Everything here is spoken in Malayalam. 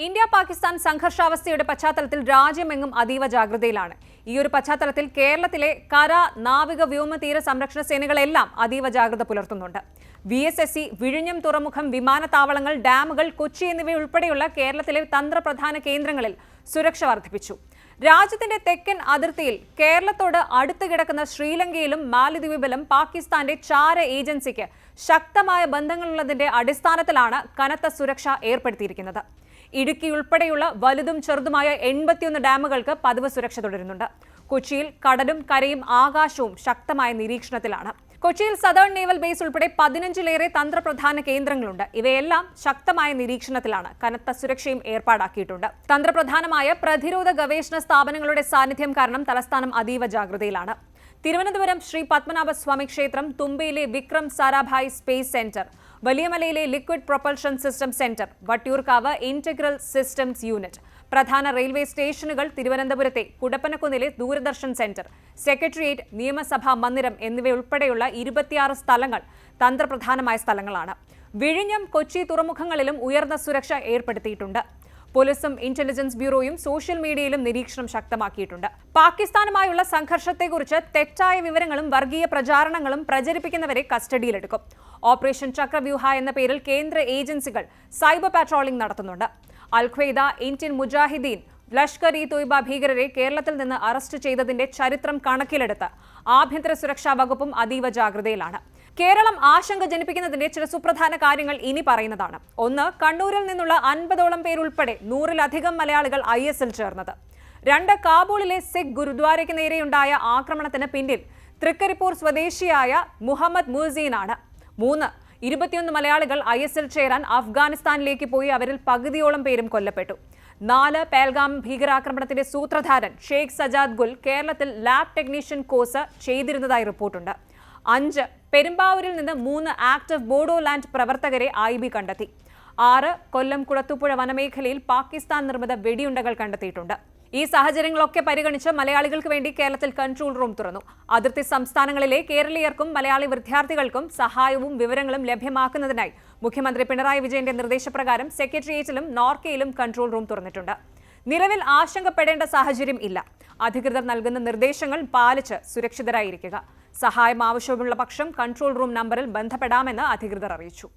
ഇന്ത്യ പാകിസ്ഥാൻ സംഘർഷാവസ്ഥയുടെ പശ്ചാത്തലത്തിൽ രാജ്യമെങ്ങും അതീവ ജാഗ്രതയിലാണ്. ഈ ഒരു പശ്ചാത്തലത്തിൽ കേരളത്തിലെ കര, നാവിക, വ്യോമ, തീര സംരക്ഷണ സേനകളെല്ലാം അതീവ ജാഗ്രത പുലർത്തുന്നുണ്ട്. VSSC, വിഴിഞ്ഞം തുറമുഖം, വിമാനത്താവളങ്ങൾ, ഡാമുകൾ, കൊച്ചി എന്നിവയുൾപ്പെടെയുള്ള കേരളത്തിലെ തന്ത്രപ്രധാന കേന്ദ്രങ്ങളിൽ സുരക്ഷ വർദ്ധിപ്പിച്ചു. രാജ്യത്തിന്റെ തെക്കൻ അതിർത്തിയിൽ കേരളത്തോട് അടുത്ത് കിടക്കുന്ന ശ്രീലങ്കയിലും മാലദ്വീപിലും പാകിസ്ഥാന്റെ ചാര ഏജൻസിക്ക് ശക്തമായ ബന്ധങ്ങളുള്ളതിന്റെ അടിസ്ഥാനത്തിലാണ് കനത്ത സുരക്ഷ ഏർപ്പെടുത്തിയിരിക്കുന്നത്. ഇടുക്കി ഉൾപ്പെടെയുള്ള വലുതും ചെറുതുമായ 81 ഡാമുകൾക്ക് പതിവ് സുരക്ഷ തുടരുന്നുണ്ട്. കൊച്ചിയിൽ കടലും കരയും ആകാശവും ശക്തമായ നിരീക്ഷണത്തിലാണ്. കൊച്ചിയിൽ സദേൺ നേവൽ ബേസ് ഉൾപ്പെടെ 15ലേറെ തന്ത്രപ്രധാന കേന്ദ്രങ്ങളുണ്ട്. ഇവയെല്ലാം ശക്തമായ നിരീക്ഷണത്തിലാണ്. കനത്ത സുരക്ഷയും ഏർപ്പാടാക്കിയിട്ടുണ്ട്. തന്ത്രപ്രധാനമായ പ്രതിരോധ ഗവേഷണ സ്ഥാപനങ്ങളുടെ സാന്നിധ്യം കാരണം തലസ്ഥാനം അതീവ ജാഗ്രതയിലാണ്. തിരുവനന്തപുരം ശ്രീ പത്മനാഭസ്വാമി ക്ഷേത്രം, തുമ്പയിലെ വിക്രം സാരാഭായ് സ്പേസ് സെന്റർ, വലിയമലയിലെ liquid propulsion system centre, Vattiyoorkavu integral systems unit, പ്രധാന റെയിൽവേ സ്റ്റേഷനുകൾ, തിരുവനന്തപുരത്തെ കുടപ്പനക്കുന്നിലെ ദൂരദർശൻ സെന്റർ, സെക്രട്ടേറിയറ്റ്, നിയമസഭാ മന്ദിരം എന്നിവയുൾപ്പെടെയുള്ള 26 സ്ഥലങ്ങൾ തന്ത്രപ്രധാനമായ സ്ഥലങ്ങളാണ്. വിഴിഞ്ഞം, കൊച്ചി തുറമുഖങ്ങളിലും ഉയർന്ന സുരക്ഷ ഏർപ്പെടുത്തിയിട്ടുണ്ട്. പോലീസും ഇന്റലിജൻസ് ബ്യൂറോയും സോഷ്യൽ മീഡിയയിലും നിരീക്ഷണം ശക്തമാക്കിയിട്ടുണ്ട്. പാകിസ്ഥാനുമായുള്ള സംഘർഷത്തെക്കുറിച്ച് തെറ്റായ വിവരങ്ങളും വർഗീയ പ്രചാരണങ്ങളും പ്രചരിപ്പിക്കുന്നവരെ കസ്റ്റഡിയിലെടുക്കും. ഓപ്പറേഷൻ ചക്രവ്യൂഹ എന്ന പേരിൽ കേന്ദ്ര ഏജൻസികൾ സൈബർ പാട്രോളിംഗ് നടത്തുന്നുണ്ട്. അൽ-ഖ്വയ്ദ, ഇന്ത്യൻ മുജാഹിദീൻ, ലഷ്കർ-ഇ-തോയ്ബ ഭീകരരെ കേരളത്തിൽ നിന്ന് അറസ്റ്റ് ചെയ്തതിന്റെ ചരിത്രം കണക്കിലെടുത്ത് ആഭ്യന്തര സുരക്ഷാ വകുപ്പും അതീവ ജാഗ്രതയിലാണ്. കേരളം ആശങ്ക ജനിപ്പിക്കുന്നതിന്റെ ചില സുപ്രധാന കാര്യങ്ങൾ ഇനി പറയുന്നതാണ്. 1. കണ്ണൂരിൽ നിന്നുള്ള 50ഓളം പേരുൾപ്പെടെ 100-ലധികം മലയാളികൾ IS-ൽ ചേർന്നത്. 2. കാബൂളിലെ സിഖ് ഗുരുദ്വാരയ്ക്ക് നേരെയുണ്ടായ ആക്രമണത്തിന് പിന്നിൽ തൃക്കരിപ്പൂർ സ്വദേശിയായ മുഹമ്മദ് മുസീനാണ്. 3. 21 മലയാളികൾ IS-ൽ ചേരാൻ അഫ്ഗാനിസ്ഥാനിലേക്ക് പോയി. അവരിൽ പകുതിയോളം പേരും കൊല്ലപ്പെട്ടു. 4. പേൽഗാം ഭീകരാക്രമണത്തിന്റെ സൂത്രധാരൻ ഷെയ്ഖ് സജാദ് ഗുൽ കേരളത്തിൽ ലാബ് ടെക്നീഷ്യൻ കോഴ്സ് ചെയ്തിരുന്നതായി റിപ്പോർട്ടുണ്ട്. 5. പെരുമ്പാവൂരിൽ നിന്ന് 3 ആക്റ്റീവ് ബോഡോലാൻഡ് പ്രവർത്തകരെ IB കണ്ടെത്തി. 6. കൊല്ലം കുളത്തൂപ്പുഴ വനമേഖലയിൽ പാകിസ്ഥാൻ നിർമ്മിത വെടിയുണ്ടകൾ കണ്ടെത്തിയിട്ടുണ്ട്. ഈ സാഹചര്യങ്ങളൊക്കെ പരിഗണിച്ച് മലയാളികൾക്ക് വേണ്ടി കേരളത്തിൽ കൺട്രോൾ റൂം തുറന്നു. അതിർത്തി സംസ്ഥാനങ്ങളിലെ കേരളീയർക്കും മലയാളി വിദ്യാർത്ഥികൾക്കും സഹായവും വിവരങ്ങളും ലഭ്യമാക്കുന്നതിനായി മുഖ്യമന്ത്രി പിണറായി വിജയന്റെ നിർദ്ദേശപ്രകാരം സെക്രട്ടേറിയറ്റിലും നോർക്കയിലും കൺട്രോൾ റൂം തുറന്നിട്ടുണ്ട്. നിലവിൽ ആശങ്കപ്പെടേണ്ട സാഹചര്യം ഇല്ല. അധികൃതർ നൽകുന്ന നിർദ്ദേശങ്ങൾ പാലിച്ച് സുരക്ഷിതരായിരിക്കുക. സഹായം ആവശ്യമുള്ള പക്ഷം കൺട്രോൾ റൂം നമ്പറിൽ ബന്ധപ്പെടാമെന്ന് അധികൃതർ അറിയിച്ചു.